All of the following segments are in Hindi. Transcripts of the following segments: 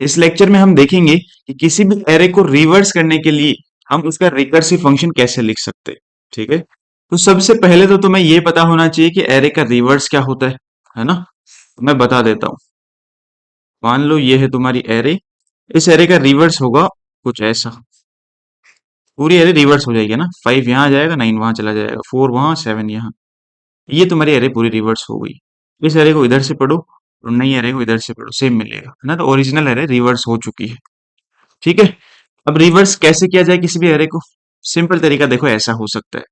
इस लेक्चर में हम देखेंगे कि किसी भी एरे को रिवर्स करने के लिए हम उसका रिकर्सिव फंक्शन कैसे लिख सकते हैं। ठीक है, तो सबसे पहले तो तुम्हें ये पता होना चाहिए कि एरे का रिवर्स क्या होता है ना। तो मैं बता देता हूँ। मान लो ये है तुम्हारी एरे, इस एरे का रिवर्स होगा कुछ ऐसा। पूरी एरे रिवर्स हो जाएगी ना, 5 यहाँ आ जाएगा, 9 वहां चला जाएगा, 4 वहां, 7 यहाँ। ये तुम्हारी एरे पूरी रिवर्स हो गई। इस एरे को इधर से पढ़ो और नई एरे को इधर से पढ़ो, सेम मिलेगा है ना। तो ओरिजिनल एरे रिवर्स हो चुकी है। ठीक है, अब रिवर्स कैसे किया जाए किसी भी एरे को? सिंपल तरीका देखो ऐसा हो सकता है।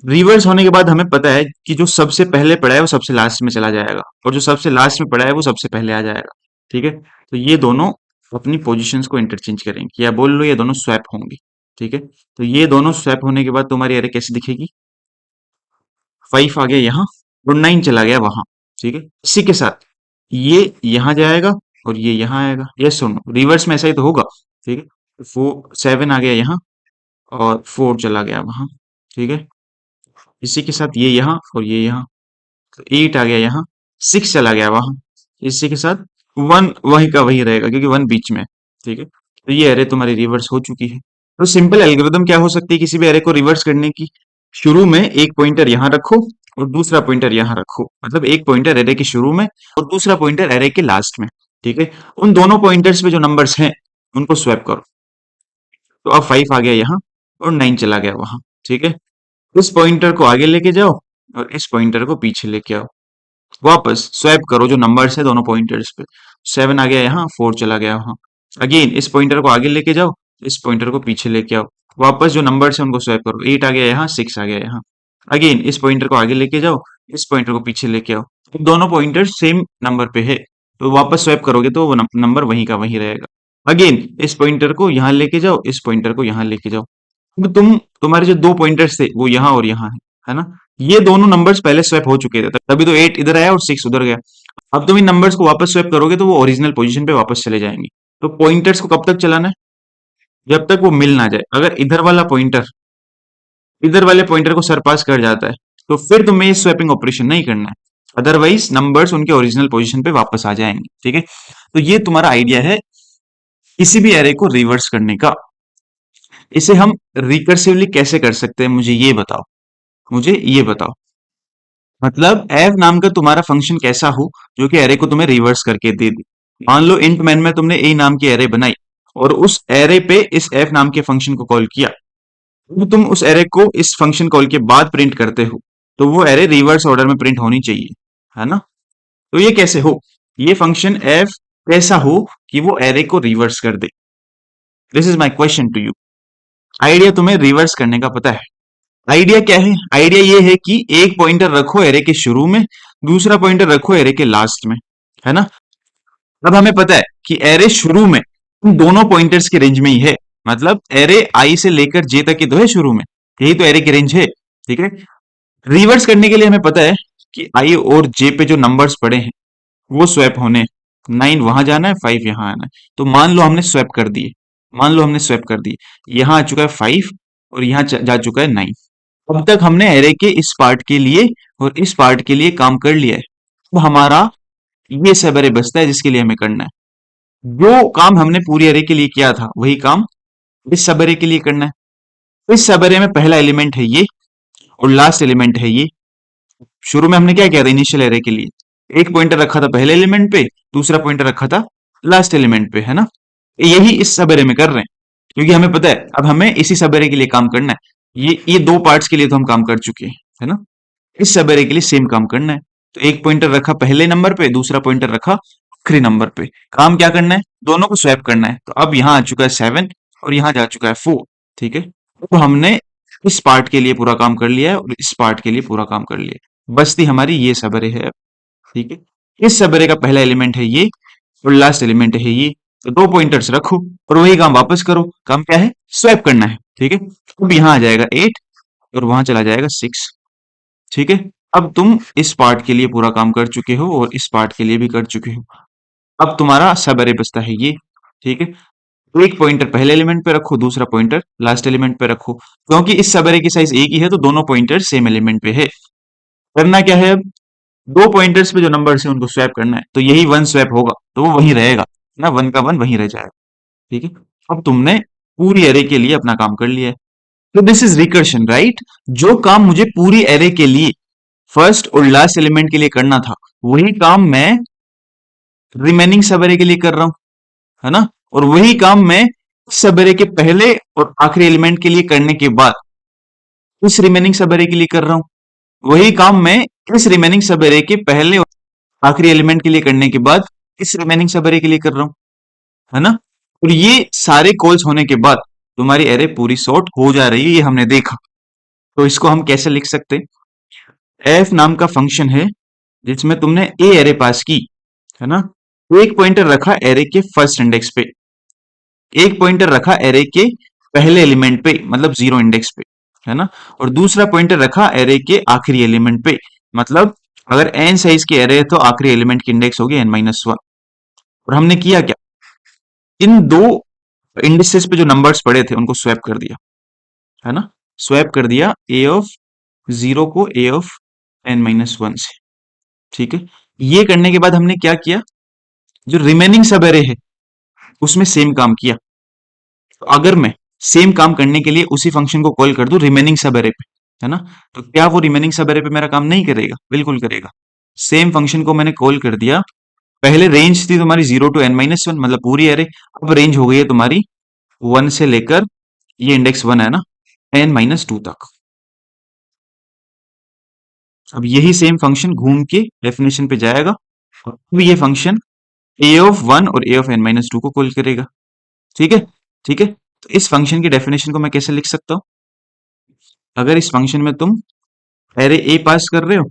रिवर्स होने के बाद हमें पता है कि जो सबसे पहले पड़ा है वो सबसे लास्ट में चला जाएगा, और जो सबसे लास्ट में पड़ा है वो सबसे पहले आ जाएगा। ठीक है, तो ये दोनों अपनी पोजीशंस को इंटरचेंज करेंगे, या बोल लो ये दोनों स्वैप होंगे। ठीक है, तो ये दोनों स्वैप होने के बाद तुम्हारी एरे कैसे दिखेगी? 5 आ गया यहाँ और 9 चला गया वहां। ठीक है, इसी के साथ ये यहाँ जाएगा और ये यहाँ आएगा। यस सुनो, रिवर्स में ऐसा ही तो होगा। ठीक है, 7 आ गया यहाँ और 4 चला गया वहां। ठीक है, इसी के साथ ये यहाँ और ये यहाँ, तो 8 आ गया यहाँ, 6 चला गया वहां। इसी के साथ 1 वही का वही रहेगा क्योंकि 1 बीच में है। ठीक है, तो ये एरे तुम्हारी रिवर्स हो चुकी है। तो सिंपल एल्गोरिदम क्या हो सकती है किसी भी एरे को रिवर्स करने की? शुरू में एक पॉइंटर यहाँ रखो और दूसरा पॉइंटर यहाँ रखो, मतलब एक पॉइंटर एरे के शुरू में और दूसरा पॉइंटर एरे के लास्ट में। ठीक है, उन दोनों पॉइंटर्स पे जो नंबर्स हैं उनको स्वैप करो। तो अब 5 आ गया यहाँ और 9 चला गया वहां। ठीक है, इस पॉइंटर को आगे लेके जाओ और इस पॉइंटर को पीछे लेके आओ। वापस स्वैप करो जो नंबर्स है दोनों पॉइंटर्स पे। 7 आ गया यहाँ, 4 चला गया वहां। अगेन इस पॉइंटर को आगे लेके जाओ, इस पॉइंटर को पीछे लेके आओ। वापस जो नंबर्स है उनको स्वैप करो। 8 आ गया यहाँ, 6 आ गया यहाँ। अगेन इस पॉइंटर को आगे लेके जाओ, इस पॉइंटर को पीछे लेके आओ। तो दोनों पॉइंटर सेम नंबर पे है, तो वापस स्वैप करोगे तो वो नंबर वहीं का वहीं रहेगा। अगेन इस पॉइंटर को यहाँ लेके जाओ, इस पॉइंटर को यहाँ लेके जाओ। तो तुम्हारे जो दो पॉइंटर्स थे वो यहाँ और यहाँ है ना। ये दोनों नंबर्स पहले स्वैप हो चुके थे, तभी तो 8 इधर आया और 6 उधर गया। अब तुम इन नंबर्स को वापस स्वैप करोगे तो वो ओरिजिनल पोजीशन पे वापस चले जाएंगे। तो पॉइंटर्स को कब तक चलाना है? जब तक वो मिल ना जाए। अगर इधर वाला पॉइंटर इधर वाले पॉइंटर को सरपास कर जाता है तो फिर तुम्हें ये स्वैपिंग ऑपरेशन नहीं करना है, अदरवाइज नंबर्स उनके ओरिजिनल पोजीशन पे वापस आ जाएंगे। ठीक है, तो ये तुम्हारा आइडिया है किसी भी एरे को रिवर्स करने का। इसे हम रिकर्सिवली कैसे कर सकते हैं मुझे ये बताओ, मुझे ये बताओ। मतलब एव नाम का तुम्हारा फंक्शन कैसा हो जो कि एरे को तुम्हें रिवर्स करके दे दे। मान लो इंट मैन में तुमने ए नाम की एरे बनाई और उस एरे पे इस एफ नाम के फंक्शन को कॉल किया। जब तुम उस एरे को इस फंक्शन कॉल के बाद प्रिंट करते हो तो वो एरे रिवर्स ऑर्डर में प्रिंट होनी चाहिए, है ना। तो ये कैसे हो? ये फंक्शन एफ कैसा हो कि वो एरे को रिवर्स कर दे? This is my question to you. Idea तुम्हें रिवर्स करने का पता है? आइडिया क्या है? आइडिया ये है कि एक पॉइंटर रखो एरे के शुरू में, दूसरा पॉइंटर रखो एरे के लास्ट में, है ना। अब हमें पता है कि एरे शुरू में इन दोनों पॉइंटर्स के रेंज में ही है, मतलब एरे आई से लेकर जे तक की तो है शुरू में, यही तो एरे की रेंज है। ठीक है, रिवर्स करने के लिए हमें पता है कि आई और जे पे जो नंबर्स पड़े हैं वो स्वैप होने। 9 वहां जाना है, 5 यहाँ आना है। तो मान लो हमने स्वैप कर दिए, मान लो हमने स्वैप कर दिए, यहाँ आ चुका है 5 और यहाँ जा चुका है 9। अब तक हमने एरे के इस पार्ट के लिए और इस पार्ट के लिए काम कर लिया है। अब हमारा ये सब एरे बचता है जिसके लिए हमें करना है। जो काम हमने पूरी एरे के लिए किया था वही काम इस सब एरे के लिए करना है। तो इस सब एरे में पहला एलिमेंट है ये और लास्ट एलिमेंट है ये। शुरू में हमने क्या किया था इनिशियल एरे के लिए? एक पॉइंटर रखा था पहले एलिमेंट पे, दूसरा पॉइंटर रखा था लास्ट एलिमेंट पे, है ना। यही इस सब एरे में कर रहे हैं क्योंकि हमें पता है अब हमें इसी सब एरे के लिए काम करना है। ये दो पार्ट्स के लिए तो हम काम कर चुके हैं, है ना। इस सब एरे के लिए सेम काम करना है। तो एक पॉइंटर रखा पहले नंबर पे, दूसरा पॉइंटर रखा आखिरी नंबर पे। काम क्या करना है? दोनों को स्वैप करना है। तो अब यहाँ आ चुका है 7 और यहाँ जा चुका है 4। ठीक है, तो हमने इस पार्ट के लिए पूरा काम कर लिया है और इस पार्ट के लिए पूरा काम कर लिया है। बस्ती हमारी ये सब एरे है। ठीक है, इस सब एरे का पहला एलिमेंट है ये और लास्ट एलिमेंट है ये। तो दो पॉइंटर्स रखो और वही काम वापस करो। काम क्या है? स्वैप करना है। ठीक है, अब यहाँ आ जाएगा 8 और वहां चला जाएगा 6। ठीक है, अब तुम इस पार्ट के लिए पूरा काम कर चुके हो और इस पार्ट के लिए भी कर चुके हो। अब तुम्हारा सब एरे बचता है ये। ठीक है, एक पॉइंटर पहले एलिमेंट पे रखो, दूसरा पॉइंटर लास्ट एलिमेंट पे रखो। क्योंकि इस सब एरे की साइज एक ही है तो दोनों पॉइंटर सेम एलिमेंट पे है। करना क्या है अब? दो पॉइंटर्स पे जो नंबर्स है उनको स्वैप करना है। तो यही वन स्वैप होगा तो वो वही रहेगा। ना, वन का वन वहीं रह जाएगा। ठीक है, अब तुमने पूरी एरे के लिए अपना काम कर लिया है। तो दिस इज रिकर्शन, राइट? जो काम मुझे पूरी एरे के लिए फर्स्ट और लास्ट एलिमेंट के लिए करना था, वही काम मैं रिमेनिंग सब एरे के लिए कर रहा हूं, है ना? और वही काम मैं सब एरे के पहले और आखिरी एलिमेंट के लिए करने के बाद इस रिमेनिंग सब एरे के लिए कर रहा हूं। वही काम मैं इस रिमेनिंग सब एरे के पहले और आखिरी एलिमेंट के लिए करने के बाद इस रिमेनिंग सब एरे के लिए कर रहा हूं, है ना? और ये सारे कॉल्स होने के बाद तुम्हारी एरे पूरी सॉर्ट हो जा रही है, ये हमने देखा। तो इसको हम कैसे लिख सकते हैं? एफ नाम का फंक्शन है जिसमें तुमने ए एरे पास की, है ना? एक पॉइंटर रखा एरे के फर्स्ट इंडेक्स पे, एक पॉइंटर रखा एरे के पहले एलिमेंट पे मतलब जीरो इंडेक्स पे, है ना? और दूसरा पॉइंटर रखा एरे के आखिरी एलिमेंट पे, मतलब अगर एन साइज की एरे है तो आखिरी एलिमेंट की इंडेक्स होगी n-1। और हमने किया क्या? इन दो इंडिसेस पे जो नंबर्स पड़े थे उनको स्वैप कर दिया, है ना? स्वैप कर दिया ए ऑफ जीरो को ए ऑफ n-1 से। ठीक है, ये करने के बाद हमने क्या किया? जो रिमेनिंग सब एरे है उसमें सेम काम किया। तो अगर मैं सेम काम करने के लिए उसी फंक्शन को कॉल कर दूं रिमेनिंग सब एरे पे, है ना, तो क्या वो रिमेनिंग सब एरे पे मेरा काम नहीं करेगा? बिल्कुल करेगा। सेम फंक्शन को मैंने कॉल कर दिया। पहले रेंज थी तुम्हारी 0 to n-1 मतलब पूरी एरे, अब रेंज हो गई है तुम्हारी 1 से लेकर, ये इंडेक्स 1 है ना, n-2 तक। अब यही सेम फंक्शन घूम के डेफिनेशन पे जाएगा और अब ये फंक्शन ए ऑफ 1 और ए ऑफ n-2 को कॉल करेगा। ठीक है, ठीक है। तो इस फंक्शन की डेफिनेशन को मैं कैसे लिख सकता हूं? अगर इस फंक्शन में तुम एरे ए पास कर रहे हो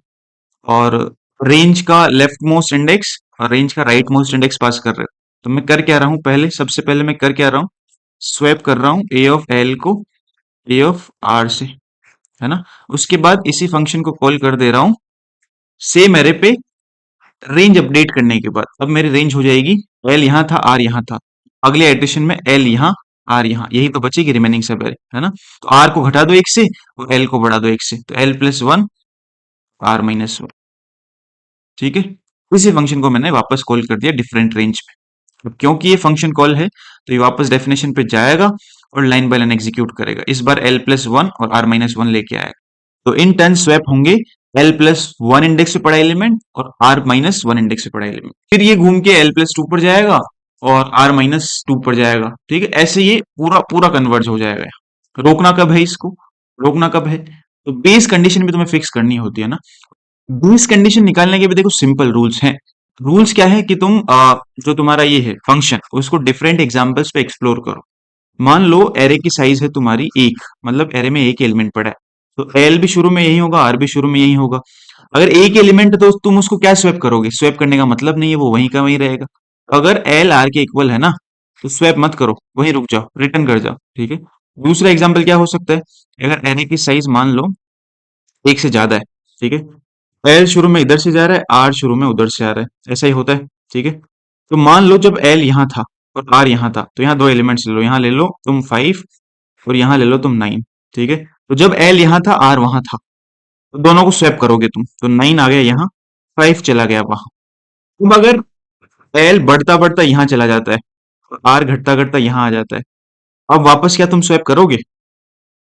और रेंज का लेफ्ट मोस्ट इंडेक्स और रेंज का राइट मोस्ट इंडेक्स पास कर रहे हो, तो मैं कर क्या रहा हूं? पहले सबसे पहले मैं कर क्या रहा हूं? स्वैप कर रहा हूं ए ऑफ एल को ए ऑफ आर से, है ना? उसके बाद इसी फंक्शन को कॉल कर दे रहा हूं सेम एरे पे रेंज अपडेट करने के बाद। अब मेरी रेंज हो जाएगी एल यहां था आर यहां था, अगले एडिशन में एल यहां आर यहां, यही तो बचेगी रिमेनिंग सब एरे, है ना? तो आर को घटा दो एक से और एल को बढ़ा दो एक से, तो एल+1 r-1। ठीक है, इसी फंक्शन को मैंने वापस कॉल कर दिया डिफरेंट रेंज पे। अब क्योंकि ये फंक्शन कॉल है तो ये वापस डेफिनेशन पे जाएगा और लाइन बाय लाइन एग्जीक्यूट करेगा। इस बार l+1 और r-1 लेके आएगा। तो इन टर्न स्वैप होंगे l+1 इंडेक्स पे पड़ा एलिमेंट और r-1 इंडेक्स पे पड़ा एलिमेंट। फिर ये घूम के l+2 पर जाएगा और r-2 पर जाएगा। ठीक है, ऐसे ये पूरा पूरा कन्वर्ज हो जाएगा। रोकना कब है इसको? रोकना कब है? तो बेस कंडीशन भी तुम्हें फिक्स करनी होती है ना। बेस कंडीशन निकालने के भी देखो सिंपल रूल्स हैं। रूल्स क्या है कि तुम जो तुम्हारा ये है फंक्शन उसको डिफरेंट एग्जांपल्स पे एक्सप्लोर करो। मान लो एरे की साइज है तुम्हारी एक, मतलब एरे में एक एलिमेंट पड़ा है, तो एल भी शुरू में यही होगा, आर भी शुरू में यही होगा। अगर एक एलिमेंट है तो तुम उसको क्या स्वैप करोगे? स्वैप करने का मतलब नहीं है, वो वहीं का वहीं रहेगा। अगर एल आर के इक्वल है ना, तो स्वैप मत करो, वहीं रुक जाओ, रिटर्न कर जाओ। ठीक है, दूसरा एग्जाम्पल क्या हो सकता है? अगर एरे की साइज मान लो एक से ज्यादा है, ठीक है, एल शुरू में इधर से जा रहा है, आर शुरू में उधर से आ रहा है, ऐसा ही होता है। ठीक है, तो मान लो जब एल यहाँ था और आर यहाँ था, तो यहाँ दो एलिमेंट्स ले लो, यहाँ ले लो तुम 5 और यहाँ ले लो तुम 9। ठीक है, तो जब एल यहाँ था आर वहां था, तो दोनों को स्वैप करोगे तुम, तो 9 आ गया यहाँ, 5 चला गया वहां। अब अगर एल बढ़ता बढ़ता यहाँ चला जाता है और आर घटता घटता यहाँ आ जाता है, अब वापस क्या तुम स्वैप करोगे?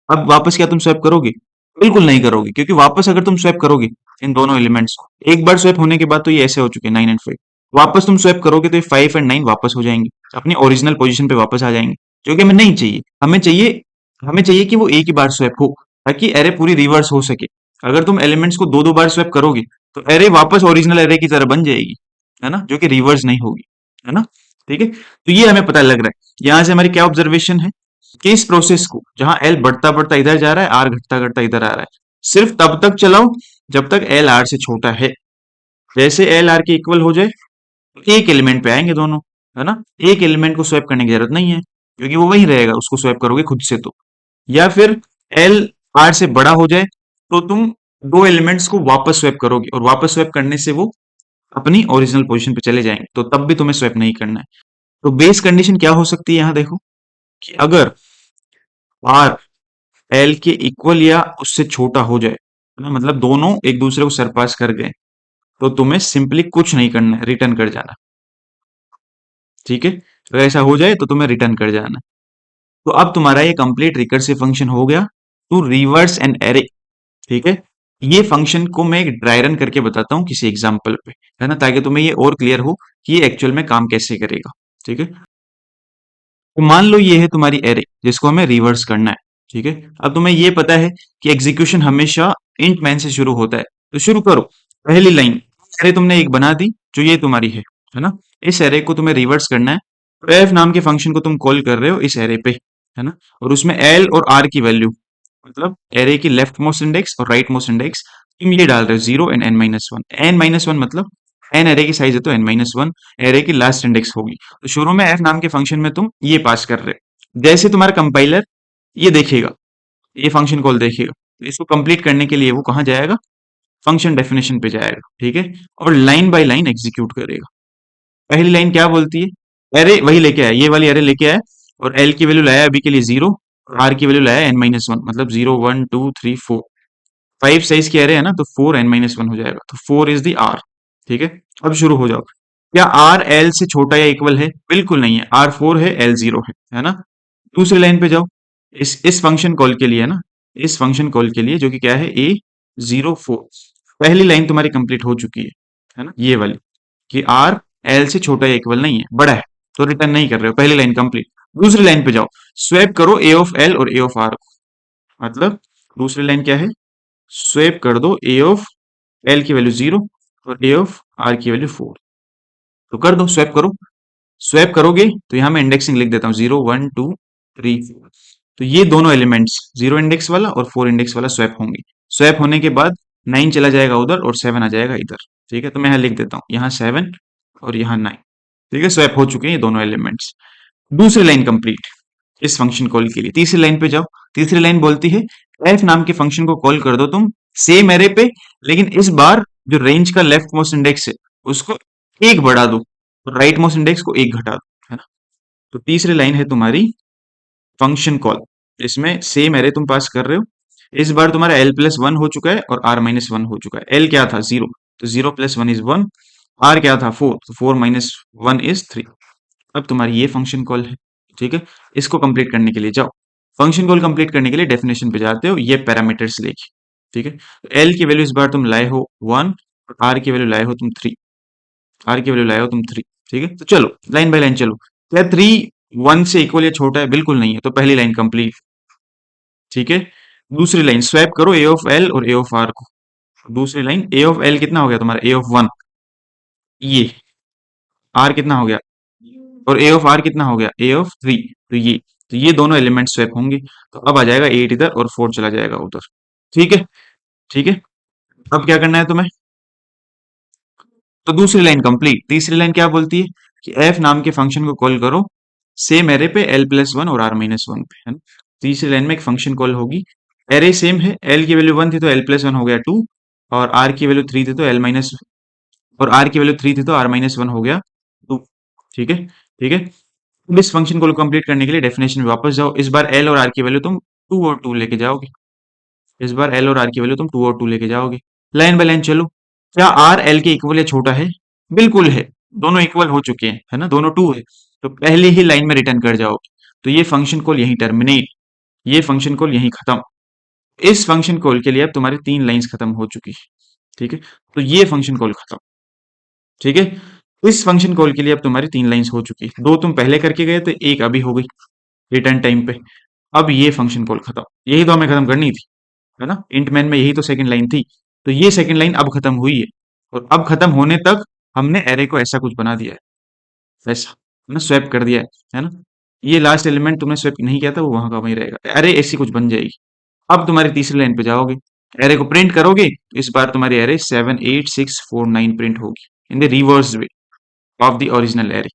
अब वापस क्या तुम स्वैप करोगे? बिल्कुल नहीं करोगे, क्योंकि वापस अगर तुम स्वैप करोगे इन दोनों एलिमेंट्स को, एक बार स्वैप होने के बाद तो ये ऐसे हो चुके हैं 9 एंड 5, वापस तुम स्वैप करोगे तो ये 5 एंड 9 वापस हो जाएंगे, अपनी ओरिजिनल पोजीशन पे वापस आ जाएंगे, जो कि हमें नहीं चाहिए। हमें चाहिए कि वो एक ही बार स्वैप हो, ताकि एरे पूरी रिवर्स हो सके। अगर तुम एलिमेंट्स को दो दो बार स्वैप करोगे तो एरे वापस ओरिजिनल एरे की तरह बन जाएगी, है ना, जो कि रिवर्स नहीं होगी, है ना? ठीक है, तो ये हमें पता लग रहा है। यहां से हमारी क्या ऑब्जर्वेशन है कि इस प्रोसेस को, जहां एल बढ़ता बढ़ता इधर जा रहा है, आर घटता घटता इधर आ रहा है, सिर्फ तब तक चलाओ जब तक एल आर से छोटा है। जैसे एल आर के इक्वल हो जाए तो एक एलिमेंट पे आएंगे दोनों, है ना? एक एलिमेंट को स्वैप करने की जरूरत नहीं है, क्योंकि वो वही रहेगा, उसको स्वैप करोगे खुद से तो। या फिर एल आर से बड़ा हो जाए तो तुम दो एलिमेंट्स को वापस स्वैप करोगे और वापस स्वैप करने से वो अपनी ओरिजिनल पोजीशन पे चले जाएंगे, तो तब भी तुम्हें स्वैप नहीं करना है। तो बेस कंडीशन क्या हो सकती है यहाँ देखो, कि अगर आर एल के इक्वल या उससे छोटा हो जाए, है ना, मतलब दोनों एक दूसरे को सरपास कर गए, तो तुम्हें सिंपली कुछ नहीं करना है, रिटर्न कर जाना। ठीक है, अगर ऐसा हो जाए तो तुम्हें रिटर्न कर जाना। तो अब तुम्हारा ये कंप्लीट रिकर्सिव फंक्शन हो गया टू रिवर्स एन एरे। ठीक है, ये फंक्शन को मैं एक ड्राई रन करके बताता हूँ किसी एग्जांपल पे, है ना, ताकि तुम्हें ये और क्लियर हो कि ये एक्चुअल में काम कैसे करेगा। ठीक है, तो मान लो ये है तुम्हारी एरे जिसको हमें रिवर्स करना है। ठीक है, अब तुम्हें ये पता है कि एग्जीक्यूशन हमेशा इंट मैन से शुरू होता है। तो शुरू करो, पहली लाइन एरे तुमने एक बना दी जो ये तुम्हारी है ना। इस एरे को तुम्हें रिवर्स करना है, तो एफ नाम के फंक्शन को तुम कॉल कर रहे हो इस एरे पे, है ना, और उसमें एल और आर की वैल्यू, मतलब एरे की लेफ्ट मोस्ट इंडेक्स और राइट मोस्ट इंडेक्स, तुम ये डाल रहे हो 0 एंड n-1। n-1 मतलब n एरे की साइज है तो n-1 एरे की लास्ट इंडेक्स होगी। तो शुरू में f नाम के फंक्शन में तुम ये पास कर रहे हो। जैसे तुम्हारा कंपाइलर ये देखेगा, ये फंक्शन कॉल देखेगा, तो इसको कंप्लीट करने के लिए वो कहाँ जाएगा, फंक्शन डेफिनेशन पे जाएगा। ठीक है, और लाइन बाय लाइन एग्जीक्यूट करेगा। पहली लाइन क्या बोलती है, एरे वही लेके आया, ये वाली एरे लेके आया, और एल की वैल्यू लाया अभी के लिए 0, और आर की वैल्यू लाया n-1, मतलब 0 1 2 3 4, 5 साइज की एरे है ना, तो 4 n-1 हो जाएगा, तो 4 इज द आर। ठीक है, अब शुरू हो जाओ। क्या आर एल से छोटा या इक्वल है, बिल्कुल नहीं है, आर 4 है, एल 0 है ना। दूसरी लाइन पे जाओ, इस फंक्शन कॉल के लिए है ना, इस फंक्शन कॉल के लिए जो कि क्या है A04। पहली लाइन तुम्हारी कंप्लीट हो चुकी है ना, ये वाली, कि आर एल से छोटा या इक्वल नहीं है, बड़ा है, तो रिटर्न नहीं कर रहे हो, पहली लाइन कंप्लीट। दूसरी लाइन पे जाओ, स्वैप करो ए ऑफ एल और ए ऑफ आर को, मतलब दूसरी लाइन क्या है, स्वैप कर दो ए ऑफ एल की वैल्यू 0 और ए ऑफ आर की वैल्यू 4। तो कर दो, स्वैप करो। स्वैप करोगे तो यहां मैं इंडेक्सिंग लिख देता हूँ, 0 1 2 3 4। तो ये दोनों एलिमेंट्स 0 इंडेक्स वाला और 4 इंडेक्स वाला स्वैप होंगे। स्वैप होने के बाद 9 चला जाएगा उधर और 7 आ जाएगा इधर। ठीक है, तो मैं यहाँ लिख देता हूँ, यहाँ 7 और यहाँ 9। ठीक है, स्वैप हो चुके हैं ये दोनों एलिमेंट्स। दूसरी लाइन कंप्लीट इस फंक्शन कॉल के लिए। तीसरी लाइन पे जाओ, तीसरी लाइन बोलती है एफ नाम के फंक्शन को कॉल कर दो तुम सेम एरे पे, लेकिन इस बार जो रेंज का लेफ्ट मोस्ट इंडेक्स है उसको एक बढ़ा दो, और राइट मोस्ट इंडेक्स को एक घटा दो, है ना। तो तीसरी लाइन है तुम्हारी फंक्शन कॉल, इसमें सेम एरे तुम पास कर रहे हो। इस बार तुम्हारा l+1 हो चुका है और r-1 हो चुका है। l क्या था, 0, तो 0+1 इज 1। r क्या था, 4, तो 4-1 इज 3। अब तुम्हारी ये फंक्शन कॉल है। ठीक है, इसको कंप्लीट करने के लिए जाओ, फंक्शन कॉल कंप्लीट करने के लिए डेफिनेशन पे जाते हो, ये पैरामीटर्स लेके। ठीक है, तो एल की वैल्यू इस बार तुम लाए हो 1, और आर की वैल्यू लाए हो तुम 3, आर की वैल्यू लाए हो तुम 3। ठीक है, तो चलो लाइन बाय लाइन चलो। क्या 3 1 से इक्वल या छोटा है, बिल्कुल नहीं है, तो पहली लाइन कंप्लीट। ठीक है, दूसरी लाइन स्वैप करो ए ऑफ एल और ए ऑफ आर को। दूसरी लाइन ए ऑफ एल कितना हो गया तुम्हारा, ए ऑफ 1, ये आर कितना हो गया, और ए ऑफ आर कितना हो गया, ए ऑफ 3, तो ये दोनों एलिमेंट स्वैप होंगे। तो अब आ जाएगा 8 इधर और 4 चला जाएगा उधर। ठीक है, ठीक है, अब क्या करना है तुम्हें, तो दूसरी लाइन कंप्लीट। तीसरी लाइन क्या बोलती है कि एफ नाम के फंक्शन को कॉल करो सेम एरे पे l+1 और r-1 पे, है ना। तीसरी लाइन में एक फंक्शन कॉल होगी, एरे सेम है, एल की वैल्यू 1 थी तो l+1 हो गया 2, और आर की वैल्यू 3 थी तो l माइनस, और आर की वैल्यू 3 थी तो r-1 हो गया 2। ठीक है, ठीक है, अब इस फंक्शन को कंप्लीट करने के लिए डेफिनेशन में वापस जाओ। इस बार एल और आर की वैल्यू तुम 2 और 2 लेके जाओगे, इस बार एल और आर की वैल्यू तुम 2 और 2 लेके जाओगे। लाइन बाय लाइन चलो, क्या आर एल के इक्वल या छोटा है, बिल्कुल है, दोनों इक्वल हो चुके हैं, है ना, दोनों 2 है, तो पहले ही लाइन में रिटर्न कर जाओगे। तो ये फंक्शन कॉल यहीं टर्मिनेट, ये फंक्शन कॉल यहीं खत्म। इस फंक्शन कॉल के लिए अब तुम्हारी 3 लाइंस खत्म हो चुकी है। ठीक है, तो ये फंक्शन कॉल खत्म। ठीक है, इस फंक्शन कॉल के लिए अब तुम्हारी 3 लाइंस हो चुकी है, 2 तुम पहले करके गए तो एक अभी हो गई रिटर्न टाइम पे। अब ये फंक्शन कॉल खत्म, यही तो हमें खत्म करनी थी, है ना, इंट मैन में यही तो सेकंड लाइन थी। तो ये सेकंड लाइन अब खत्म हुई है, और अब खत्म होने तक हमने एरे को ऐसा कुछ बना दिया है, ऐसा, है ना, स्वैप कर दिया है ना। ये लास्ट एलिमेंट तुमने स्वैप नहीं किया था वो वहां का वहीं रहेगा, एरे ऐसी कुछ बन जाएगी। अब तुम्हारी तीसरी लाइन पे जाओगे, एरे को प्रिंट करोगे, तो इस बार तुम्हारी एरे 7 8 6 4 9 प्रिंट होगी in the reverse way of the original array.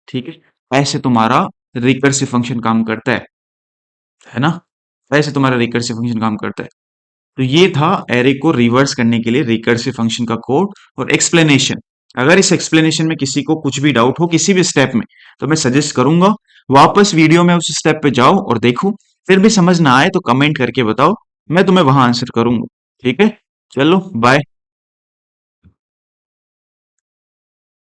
ठीक है, ऐसे तुम्हारा रिकर्सिव फंक्शन काम करता है ना, ऐसे तुम्हारा रिकर्सिव फंक्शन काम करता है। तो ये था एरे को रिवर्स करने के लिए रिकर्सिव फंक्शन का कोड और एक्सप्लेनेशन। अगर इस एक्सप्लेनेशन में किसी को कुछ भी डाउट हो किसी भी स्टेप में, तो मैं सजेस्ट करूंगा वापस वीडियो में उस स्टेप पे जाओ और देखो, फिर भी समझ ना आए तो कमेंट करके बताओ, मैं तुम्हें वहां आंसर करूंगा। ठीक है, चलो बाय।